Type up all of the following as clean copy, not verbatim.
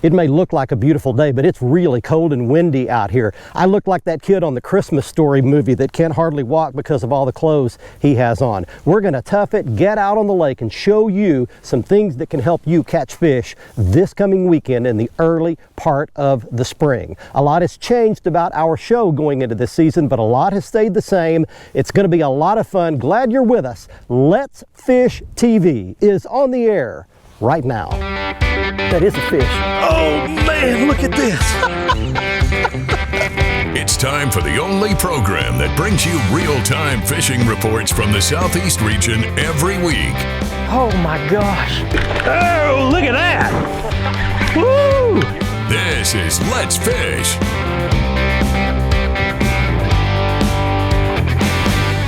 It may look like a beautiful day, but it's really cold and windy out here. I look like that kid on the Christmas Story movie that can't hardly walk because of all the clothes he has on. We're gonna tough it, get out on the lake, and show you some things that can help you catch fish this coming weekend in the early part of the spring. A lot has changed about our show going into this season, but a lot has stayed the same. It's gonna be a lot of fun. Glad you're with us. Let's Fish TV is on the air right now. That is a fish. Oh man, look at this. It's time for the only program that brings you real-time fishing reports from the Southeast region every week. Oh my gosh. Oh, look at that. Woo! This is Let's Fish.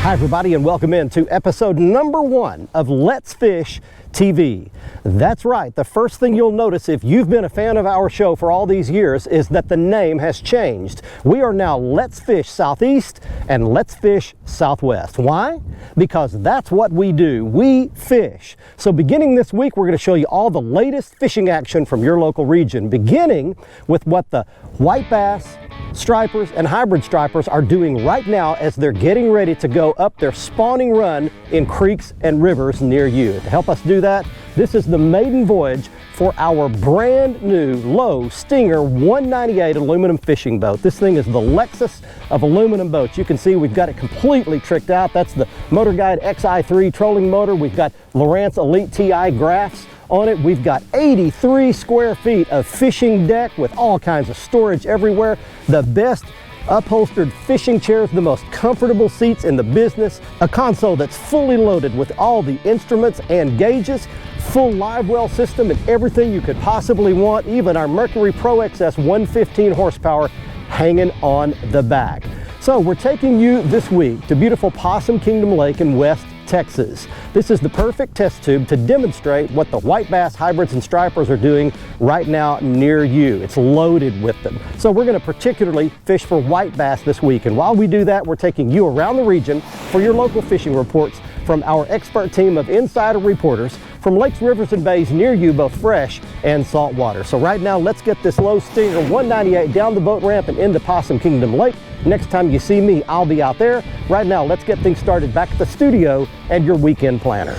Hi everybody, and welcome in to episode number 1 of Let's Fish TV. That's right, the first thing you'll notice if you've been a fan of our show for all these years is that the name has changed. We are now Let's Fish Southeast and Let's Fish Southwest. Why? Because that's what we do. We fish. So beginning this week, we're going to show you all the latest fishing action from your local region, beginning with what the white bass, stripers, and hybrid stripers are doing right now as they're getting ready to go up their spawning run in creeks and rivers near you. To help us do that, this is the maiden voyage for our brand new low Stinger 198 aluminum fishing boat. This thing is the Lexus of aluminum boats. You can see we've got it completely tricked out. That's the Motor Guide XI3 trolling motor. We've got Lowrance Elite TI graphs on it. We've got 83 square feet of fishing deck with all kinds of storage everywhere. The best upholstered fishing chairs, the most comfortable seats in the business, a console that's fully loaded with all the instruments and gauges, full live well system and everything you could possibly want, even our Mercury Pro XS 115 horsepower hanging on the back. So we're taking you this week to beautiful Possum Kingdom Lake in West Texas. This is the perfect test tube to demonstrate what the white bass hybrids and stripers are doing right now near you. It's loaded with them. So we're going to particularly fish for white bass this week. And while we do that, we're taking you around the region for your local fishing reports from our expert team of insider reporters from lakes, rivers, and bays near you, both fresh and saltwater. So right now, let's get this low Stinger 198 down the boat ramp and into Possum Kingdom Lake. Next time you see me, I'll be out there. Right now, let's get things started back at the studio and your weekend planner.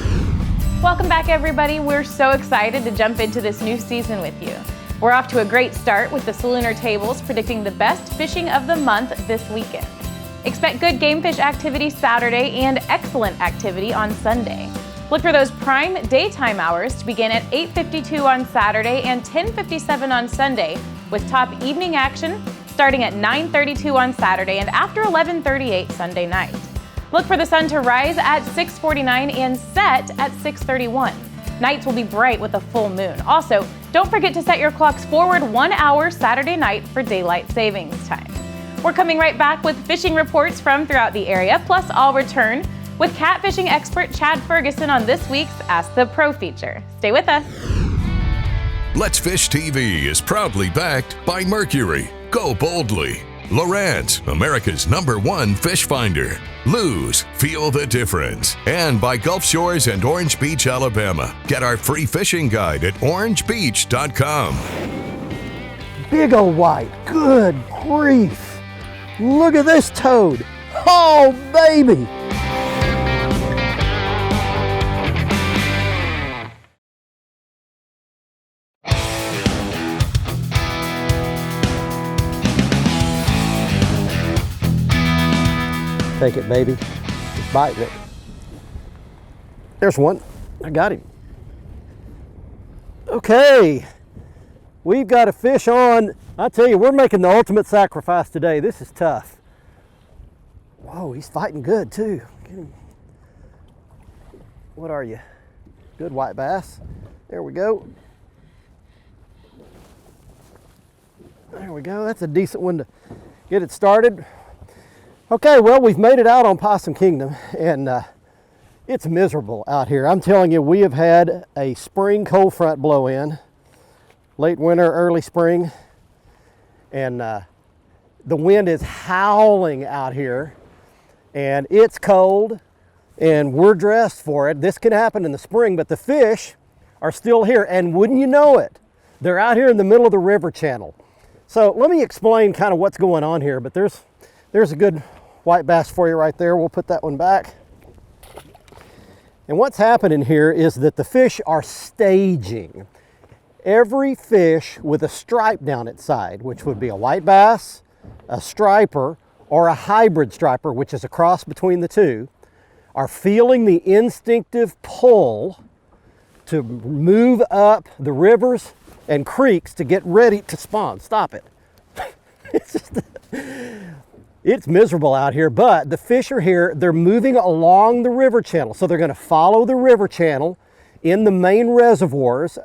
Welcome back, everybody. We're so excited to jump into this new season with you. We're off to a great start with the Salooner tables predicting the best fishing of the month this weekend. Expect good game fish activity Saturday and excellent activity on Sunday. Look for those prime daytime hours to begin at 8:52 on Saturday and 10:57 on Sunday, with top evening action starting at 9:32 on Saturday and after 11:38 Sunday night. Look for the sun to rise at 6:49 and set at 6:31. Nights will be bright with a full moon. Also, don't forget to set your clocks forward 1 hour Saturday night for daylight savings time. We're coming right back with fishing reports from throughout the area, plus I'll return with catfishing expert Chad Ferguson on this week's Ask the Pro feature. Stay with us. Let's Fish TV is proudly backed by Mercury, Go Boldly, Lowrance, America's #1 fish finder, Lose, Feel the Difference, and by Gulf Shores and Orange Beach, Alabama. Get our free fishing guide at orangebeach.com. Big old white, good grief. Look at this toad. Oh, baby. Take it, baby. Just biting it. There's one. I got him. Okay. We've got a fish on. I tell you, we're making the ultimate sacrifice today. This is tough. Whoa, he's fighting good too. Get him. What are you? Good white bass. There we go. There we go. That's a decent one to get it started. Okay, well, we've made it out on Possum Kingdom, and it's miserable out here. I'm telling you, we have had a spring cold front blow in, late winter, early spring, and the wind is howling out here, and it's cold, and we're dressed for it. This can happen in the spring, but the fish are still here, and wouldn't you know it, They're out here in the middle of the river channel. So let me explain kind of what's going on here, but there's a good white bass for you right there. We'll put that one back. And what's happening here is that the fish are staging. Every fish with a stripe down its side, which would be a white bass, a striper, or a hybrid striper, which is a cross between the two, are feeling the instinctive pull to move up the rivers and creeks to get ready to spawn. Stop it. It's miserable out here, but the fish are here. They're moving along the river channel. So they're going to follow the river channel in the main reservoirs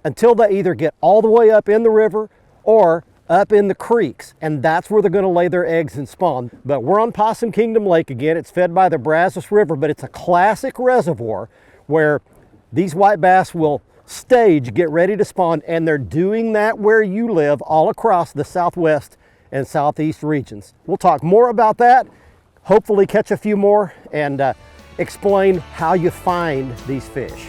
until they either get all the way up in the river or up in the creeks. And that's where they're going to lay their eggs and spawn. But we're on Possum Kingdom Lake again. It's fed by the Brazos River, but it's a classic reservoir where these white bass will stage, get ready to spawn, and they're doing that where you live all across the Southwest and Southeast regions. We'll talk more about that, hopefully catch a few more, and explain how you find these fish.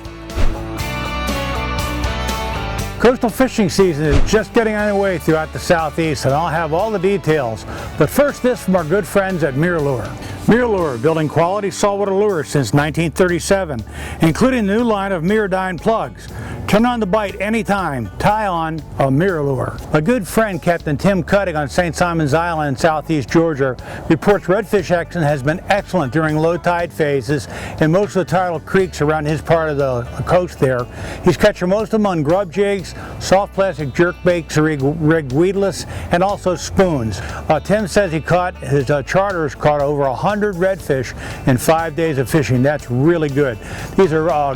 Coastal fishing season is just getting underway throughout the Southeast, and I'll have all the details. But first, this from our good friends at MirrOlure. MirrOlure, building quality saltwater lures since 1937, including the new line of Mirrodine plugs. Turn on the bite anytime. Tie on a MirrOlure. A good friend, Captain Tim Cutting on St. Simon's Island in southeast Georgia, reports redfish action has been excellent during low tide phases in most of the tidal creeks around his part of the coast there. He's catching most of them on grub jigs, soft plastic jerkbaits, rigged weedless, and also spoons. Tim says his charters caught over 100 redfish in 5 days of fishing. That's really good. These are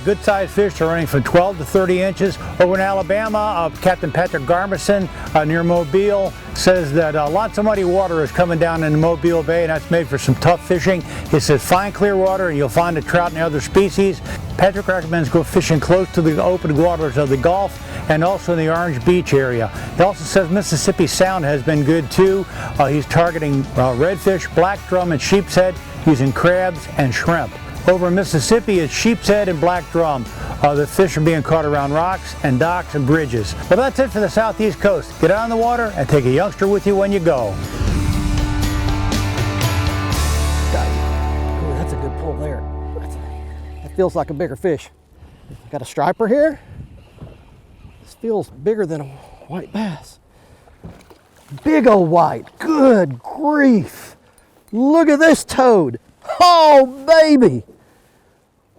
good sized fish. They're running from 12 to 30 inches. Over in Alabama, Captain Patrick Garmison near Mobile says that lots of muddy water is coming down in the Mobile Bay, and that's made for some tough fishing. He says find clear water and you'll find the trout and other species. Patrick recommends go fishing close to the open waters of the Gulf and also in the Orange Beach area. He also says Mississippi Sound has been good too. He's targeting redfish, black drum, and sheep's head using crabs and shrimp. Over in Mississippi, it's sheep's head and black drum. The fish are being caught around rocks and docks and bridges. Well, that's it for the Southeast coast. Get out on the water and take a youngster with you when you go. Ooh, that's a good pull there. That feels like a bigger fish. Got a striper here. This feels bigger than a white bass. Big old white. Good grief. Look at this toad. Oh, baby.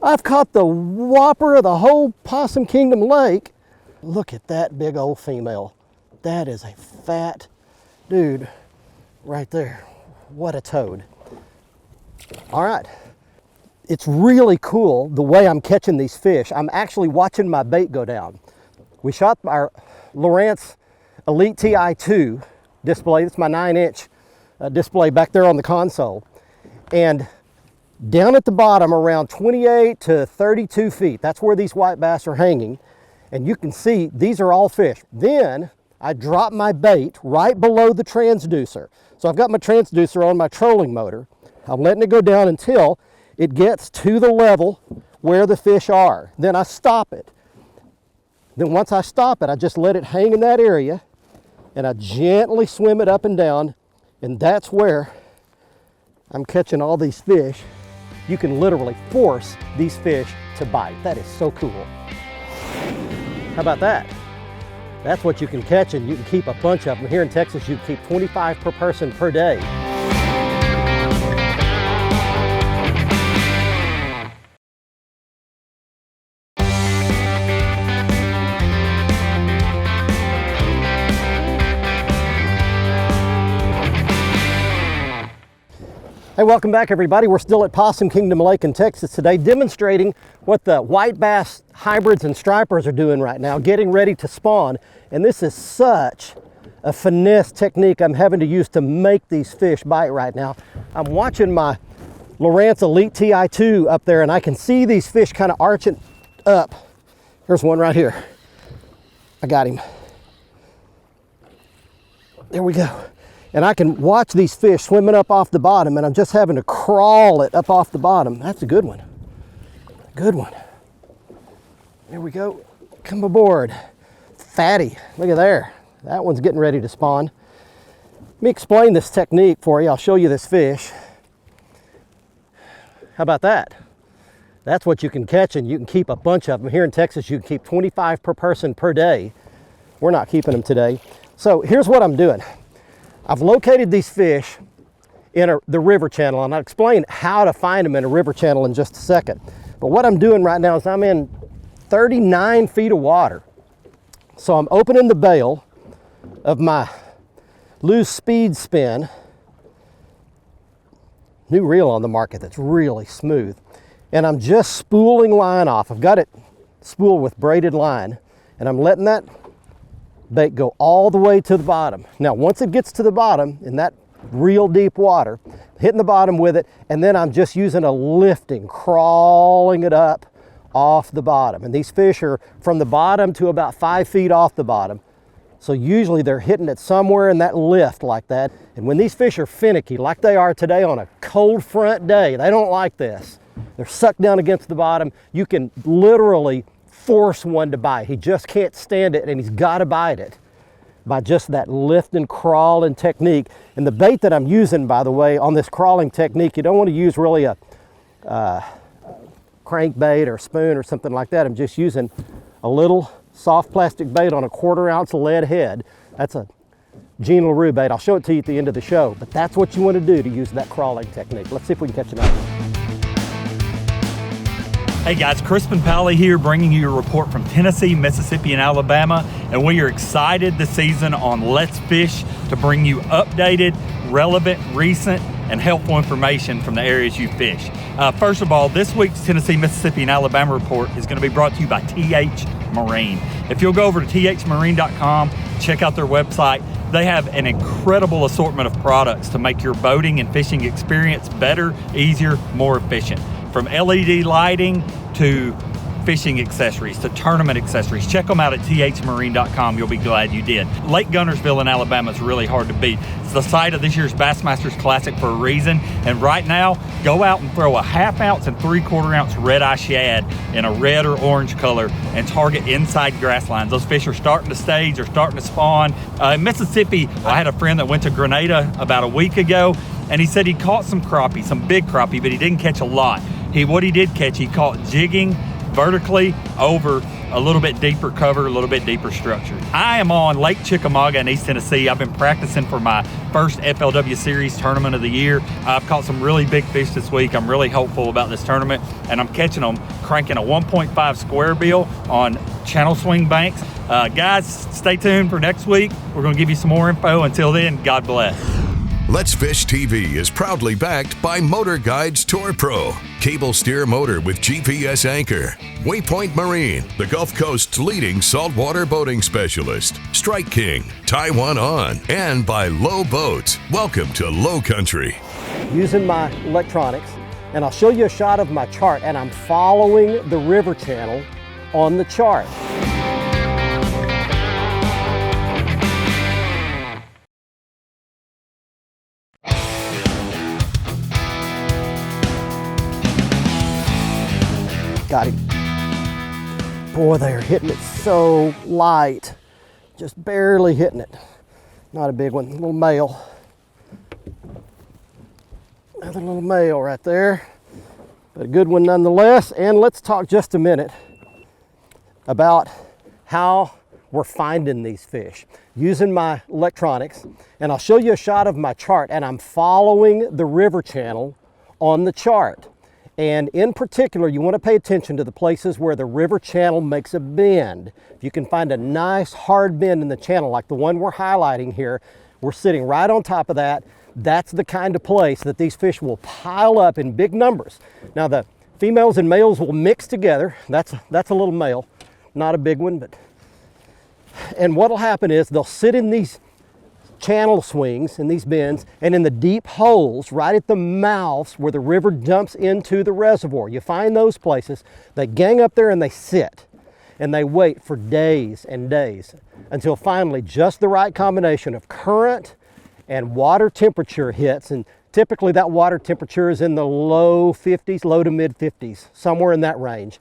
I've caught the whopper of the whole Possum Kingdom Lake. Look at that big old female. That is a fat dude right there. What a toad. All right. It's really cool the way I'm catching these fish. I'm actually watching my bait go down. We shot our Lowrance Elite TI2 display. It's my 9-inch display back there on the console. And down at the bottom around 28 to 32 feet, that's where these white bass are hanging. And you can see these are all fish. Then I drop my bait right below the transducer. So I've got my transducer on my trolling motor. I'm letting it go down until it gets to the level where the fish are. Then I stop it. Then once I stop it, I just let it hang in that area and I gently swim it up and down. And that's where I'm catching all these fish. You can literally force these fish to bite. That is so cool. How about that? That's what you can catch, and you can keep a bunch of them. Here in Texas, you keep 25 per person per day. Hey, welcome back everybody. We're still at Possum Kingdom Lake in Texas today, demonstrating what the white bass hybrids and stripers are doing right now, getting ready to spawn. And this is such a finesse technique I'm having to use to make these fish bite right now. I'm watching my Lowrance Elite TI2 up there and I can see these fish kind of arching up. There's one right here. I got him. There we go. And I can watch these fish swimming up off the bottom, and I'm just having to crawl it up off the bottom. That's a good one. Good one. There we go. Come aboard. fatty. Look at there. That one's getting ready to spawn. Let me explain this technique for you. I'll show you this fish. How about that? That's what you can catch, and you can keep a bunch of them. Here in Texas, you can keep 25 per person per day. We're not keeping them today. So here's what I'm doing. I've located these fish in the river channel, and I'll explain how to find them in a river channel in just a second. But what I'm doing right now is I'm in 39 feet of water. So I'm opening the bail of my Loose Speed Spin. New reel on the market that's really smooth. And I'm just spooling line off. I've got it spooled with braided line, and I'm letting that bait go all the way to the bottom. Now, once it gets to the bottom in that real deep water, hitting the bottom with it, and then I'm just using a lifting, crawling it up off the bottom. And these fish are from the bottom to about 5 feet off the bottom. So usually they're hitting it somewhere in that lift like that. And when these fish are finicky, like they are today on a cold front day, they don't like this. They're sucked down against the bottom. You can literally force one to bite. He just can't stand it, and he's got to bite it by just that lift and crawling technique. And the bait that I'm using, by the way, on this crawling technique, you don't want to use really a crankbait or spoon or something like that. I'm just using a little soft plastic bait on a 1/4 ounce lead head. That's a Gene LaRue bait. I'll show it to you at the end of the show, but that's what you want to do to use that crawling technique. Let's see if we can catch another one. Hey guys, Crispin Pally here, bringing you a report from Tennessee, Mississippi, and Alabama, and we are excited this season on Let's Fish to bring you updated, relevant, recent, and helpful information from the areas you fish. First of all, this week's Tennessee, Mississippi, and Alabama report is going to be brought to you by TH Marine. If you'll go over to thmarine.com, check out their website. They have an incredible assortment of products to make your boating and fishing experience better, easier, more efficient. From LED lighting to fishing accessories to tournament accessories. Check them out at thmarine.com. You'll be glad you did. Lake Gunnersville in Alabama is really hard to beat. It's the site of this year's Bassmasters Classic for a reason. And right now, go out and throw a 1/2 ounce and 3/4 ounce red-eye shad in a red or orange color and target inside grass lines. Those fish are starting to stage, they're starting to spawn. In Mississippi, I had a friend that went to Grenada about a week ago, and he said he caught some crappie, some big crappie, but he didn't catch a lot. What he did catch, he caught jigging vertically over a little bit deeper cover, a little bit deeper structure. I am on Lake Chickamauga in East Tennessee. I've been practicing for my first FLW Series tournament of the year. I've caught some really big fish this week. I'm really hopeful about this tournament, and I'm catching them cranking a 1.5 square bill on channel swing banks. Guys, stay tuned for next week. We're gonna give you some more info. Until then, God bless. Let's Fish TV is proudly backed by Motor Guides Tour Pro, cable steer motor with GPS anchor, Waypoint Marine, the Gulf Coast's leading saltwater boating specialist, Strike King, Taiwan On, and by Low Boats. Welcome to Low Country. Using my electronics, and I'll show you a shot of my chart, and I'm following the river channel on the chart. Got him. Boy, they are hitting it so light. Just barely hitting it. Not a big one, little male. Another little male right there, but a good one nonetheless. And let's talk just a minute about how we're finding these fish. Using my electronics, and I'll show you a shot of my chart, and I'm following the river channel on the chart. And in particular, you want to pay attention to the places where the river channel makes a bend. If you can find a nice hard bend in the channel, like the one we're highlighting here, we're sitting right on top of that. That's the kind of place that these fish will pile up in big numbers. Now the females and males will mix together. That's a little male, not a big one, but. And what'll happen is they'll sit in these channel swings in these bends and in the deep holes right at the mouths where the river dumps into the reservoir. You find those places, they gang up there and they sit and they wait for days and days until finally just the right combination of current and water temperature hits, and typically that water temperature is in the low 50s, low to mid 50s, somewhere in that range.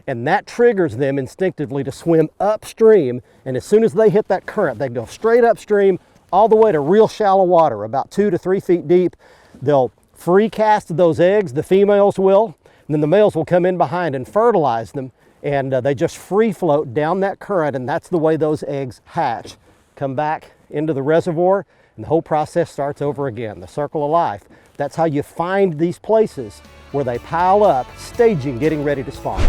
and that triggers them instinctively to swim upstream, and as soon as they hit that current, they go straight upstream all the way to real shallow water, about 2 to 3 feet deep. They'll free cast those eggs, the females will, and then the males will come in behind and fertilize them, and they just free float down that current, and that's the way those eggs hatch. Come back into the reservoir, and the whole process starts over again, the circle of life. That's how you find these places where they pile up, staging, getting ready to spawn.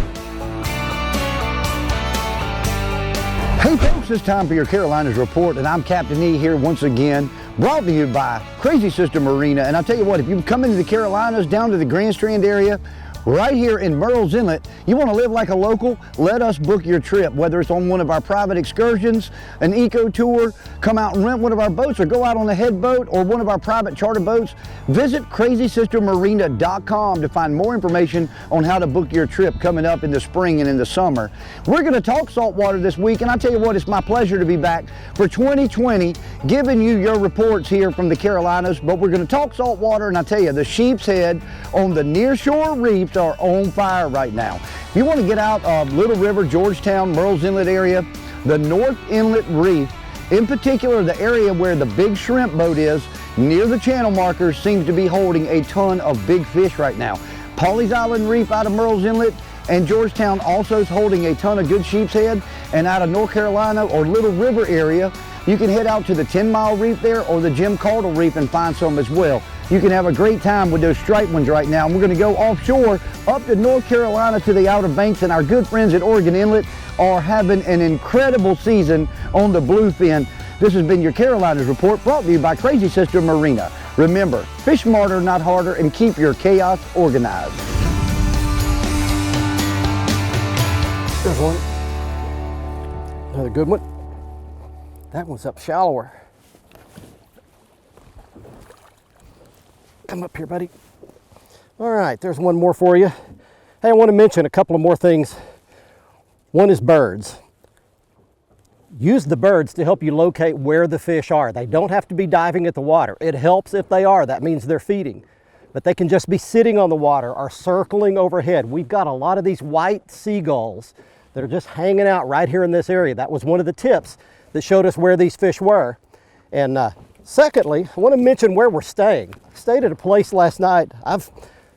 Hey folks, it's time for your Carolinas Report, and I'm Captain E here once again, brought to you by Crazy Sister Marina. And I'll tell you what, if you come into the Carolinas, down to the Grand Strand area, right here in Murrells Inlet, you want to live like a local, let us book your trip, whether it's on one of our private excursions, an eco tour, come out and rent one of our boats, or go out on a head boat or one of our private charter boats. Visit crazysistermarina.com to find more information on how to book your trip coming up in the spring and in the summer. We're going to talk saltwater this week, and I tell you what, it's my pleasure to be back for 2020, giving you your reports here from the Carolinas. But we're going to talk saltwater, and I tell you, the Sheep's Head on the nearshore reefs are on fire right now. If you want to get out of Little River, Georgetown, Murrells Inlet area, the North Inlet Reef, in particular the area where the big shrimp boat is, near the channel markers, seems to be holding a ton of big fish right now. Pawleys Island Reef out of Murrells Inlet and Georgetown also is holding a ton of good sheep's head, and out of North Carolina or Little River area, you can head out to the 10-mile reef there or the Jim Cardle Reef and find some as well. You can have a great time with those striped ones right now. And we're going to go offshore up to North Carolina to the Outer Banks, and our good friends at Oregon Inlet are having an incredible season on the bluefin. This has been your Carolinas Report, brought to you by Crazy Sister Marina. Remember, fish smarter, not harder, and keep your chaos organized. There's one. Another good one. That one's up shallower. Come up here, buddy. All right, there's one more for you. Hey, I want to mention a couple of more things. One is birds. Use the birds to help you locate where the fish are. They don't have to be diving at the water. It helps if they are. That means they're feeding. But they can just be sitting on the water or circling overhead. We've got a lot of these white seagulls that are just hanging out right here in this area. That was one of the tips that showed us where these fish were. And secondly, I want to mention where we're staying. I stayed at a place last night. I've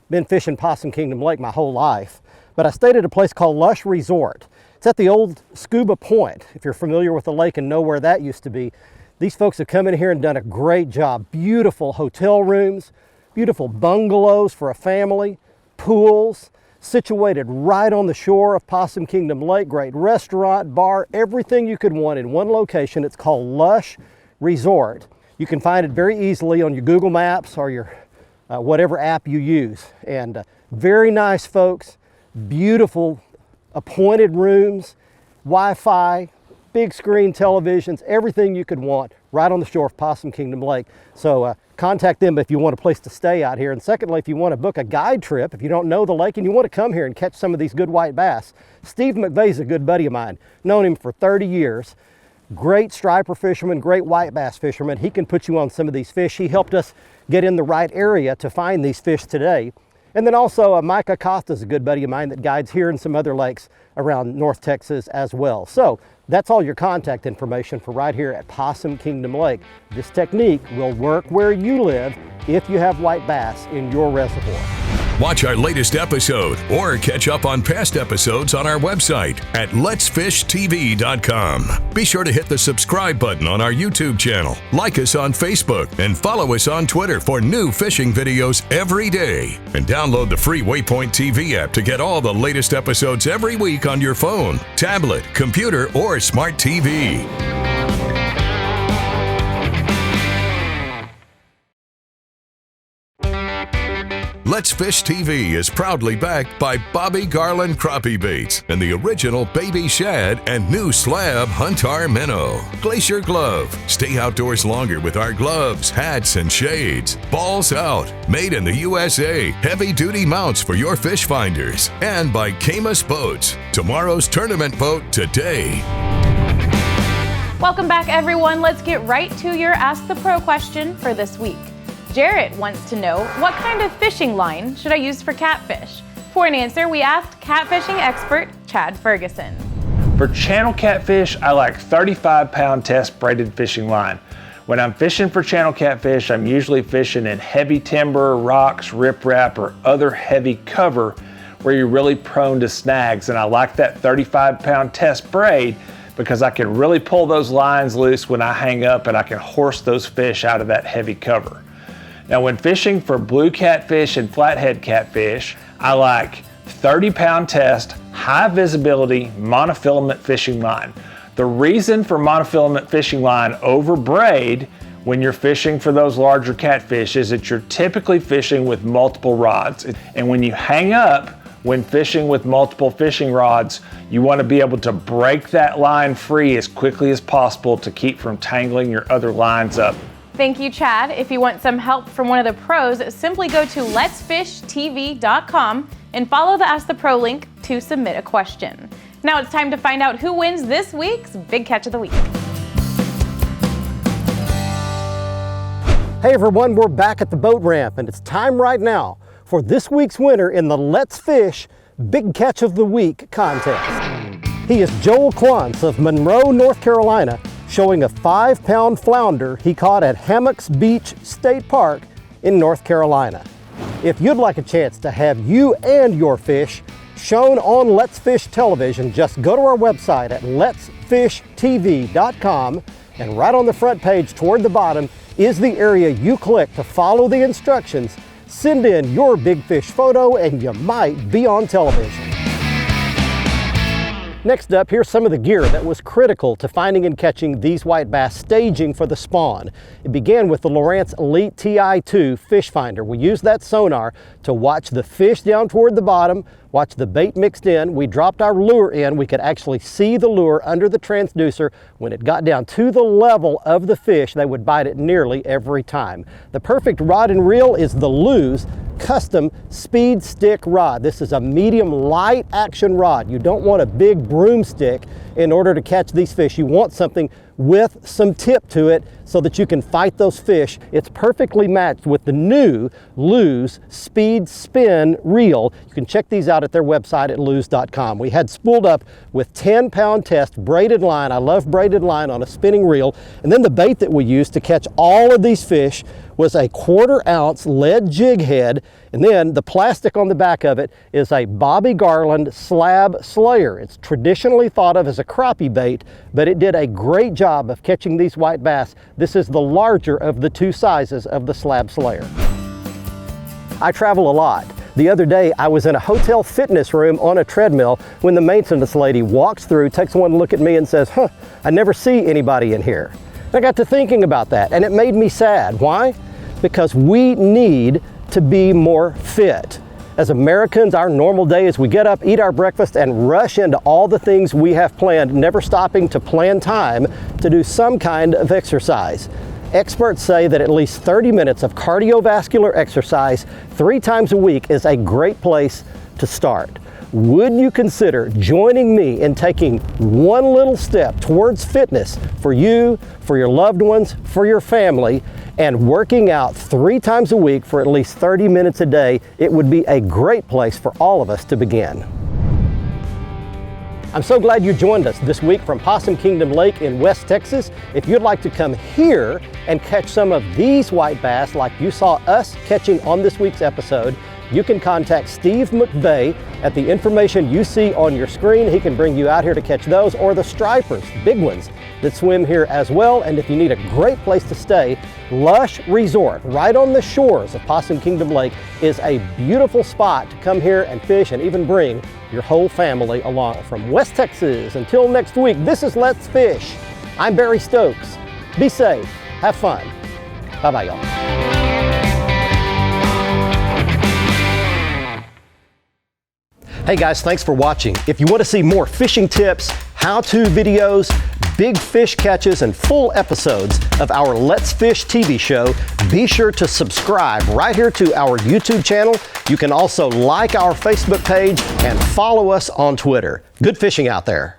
been fishing Possum Kingdom Lake my whole life, but I stayed at a place called Lush Resort. It's at the old Scuba Point. If you're familiar with the lake and know where that used to be, these folks have come in here and done a great job. Beautiful hotel rooms, beautiful bungalows for a family, pools, situated right on the shore of Possum Kingdom Lake. Great restaurant, bar, everything you could want in one location. It's called Lush Resort. You can find it very easily on your Google Maps or your whatever app you use. And very nice folks, beautiful appointed rooms, Wi-Fi, big screen televisions, everything you could want right on the shore of Possum Kingdom Lake. So contact them if you want a place to stay out here. And secondly, if you want to book a guide trip, if you don't know the lake and you want to come here and catch some of these good white bass, Steve McVeigh's a good buddy of mine. Known him for 30 years. Great striper fisherman, great white bass fisherman. He can put you on some of these fish. He helped us get in the right area to find these fish today. And then also Mike Acosta is a good buddy of mine that guides here in some other lakes around North Texas as well. So that's all your contact information for right here at Possum Kingdom Lake. This technique will work where you live if you have white bass in your reservoir. Watch our latest episode or catch up on past episodes on our website at letsfishtv.com. Be sure to hit the subscribe button on our YouTube channel, like us on Facebook, and follow us on Twitter for new fishing videos every day. And download the free Waypoint TV app to get all the latest episodes every week on your phone, tablet, computer, or smart TV. Let's Fish TV is proudly backed by Bobby Garland Crappie Baits and the original Baby Shad and new slab Huntar Minnow. Glacier Glove. Stay outdoors longer with our gloves, hats, and shades. Balls Out. Made in the USA. Heavy-duty mounts for your fish finders. And by Camus Boats. Tomorrow's tournament boat today. Welcome back, everyone. Let's get right to your Ask the Pro question for this week. Jarrett wants to know, what kind of fishing line should I use for catfish? For an answer, we asked catfishing expert Chad Ferguson. For channel catfish, I like 35-pound test braided fishing line. When I'm fishing for channel catfish, I'm usually fishing in heavy timber, rocks, riprap, or other heavy cover where you're really prone to snags. And I like that 35-pound test braid because I can really pull those lines loose when I hang up and I can horse those fish out of that heavy cover. Now when fishing for blue catfish and flathead catfish, I like 30-pound test, high visibility monofilament fishing line. The reason for monofilament fishing line over braid when you're fishing for those larger catfish is that you're typically fishing with multiple rods. And when you hang up, when fishing with multiple fishing rods, you want to be able to break that line free as quickly as possible to keep from tangling your other lines up. Thank you, Chad. If you want some help from one of the pros, simply go to letsfishtv.com and follow the Ask the Pro link to submit a question. Now it's time to find out who wins this week's Big Catch of the Week. Hey everyone, we're back at the boat ramp and it's time right now for this week's winner in the Let's Fish Big Catch of the Week contest. He is Joel Quantz of Monroe, North Carolina, showing a 5-pound flounder he caught at Hammocks Beach State Park in North Carolina. If you'd like a chance to have you and your fish shown on Let's Fish television, just go to our website at letsfishtv.com, and right on the front page toward the bottom is the area you click to follow the instructions. Send in your big fish photo and you might be on television. Next up, here's some of the gear that was critical to finding and catching these white bass staging for the spawn. It began with the Lowrance Elite TI2 fish finder. We used that sonar to watch the fish down toward the bottom, watch the bait mixed in. We dropped our lure in. We could actually see the lure under the transducer. When it got down to the level of the fish, they would bite it nearly every time. The perfect rod and reel is the Lew's custom speed stick rod. This is a medium light action rod. You don't want a big broomstick in order to catch these fish. You want something with some tip to it so that you can fight those fish. It's perfectly matched with the new Lew's Speed Spin Reel. You can check these out at their website at lews.com. We had spooled up with 10-pound test braided line. I love braided line on a spinning reel. And then the bait that we used to catch all of these fish was a 1/4 ounce lead jig head, and then the plastic on the back of it is a Bobby Garland slab slayer. It's traditionally thought of as a crappie bait, but it did a great job of catching these white bass. This is the larger of the two sizes of the slab slayer. I travel a lot. The other day, I was in a hotel fitness room on a treadmill when the maintenance lady walks through, takes one look at me and says, I never see anybody in here. I got to thinking about that and it made me sad. Why? Because we need to be more fit. As Americans, our normal day is we get up, eat our breakfast, and rush into all the things we have planned, never stopping to plan time to do some kind of exercise. Experts say that at least 30 minutes of cardiovascular exercise 3 times a week is a great place to start. Would you consider joining me in taking one little step towards fitness for you, for your loved ones, for your family, and working out 3 times a week for at least 30 minutes a day? It would be a great place for all of us to begin. I'm so glad you joined us this week from Possum Kingdom Lake in West Texas. If you'd like to come here and catch some of these white bass like you saw us catching on this week's episode, you can contact Steve McVeigh at the information you see on your screen. He can bring you out here to catch those, or the stripers, big ones that swim here as well. And if you need a great place to stay, Lush Resort, right on the shores of Possum Kingdom Lake, is a beautiful spot to come here and fish and even bring your whole family along. From West Texas, until next week, this is Let's Fish. I'm Barry Stokes. Be safe, have fun. Bye-bye, y'all. Hey guys, thanks for watching. If you want to see more fishing tips, how-to videos, big fish catches, and full episodes of our Let's Fish TV show, be sure to subscribe right here to our YouTube channel. You can also like our Facebook page and follow us on Twitter. Good fishing out there.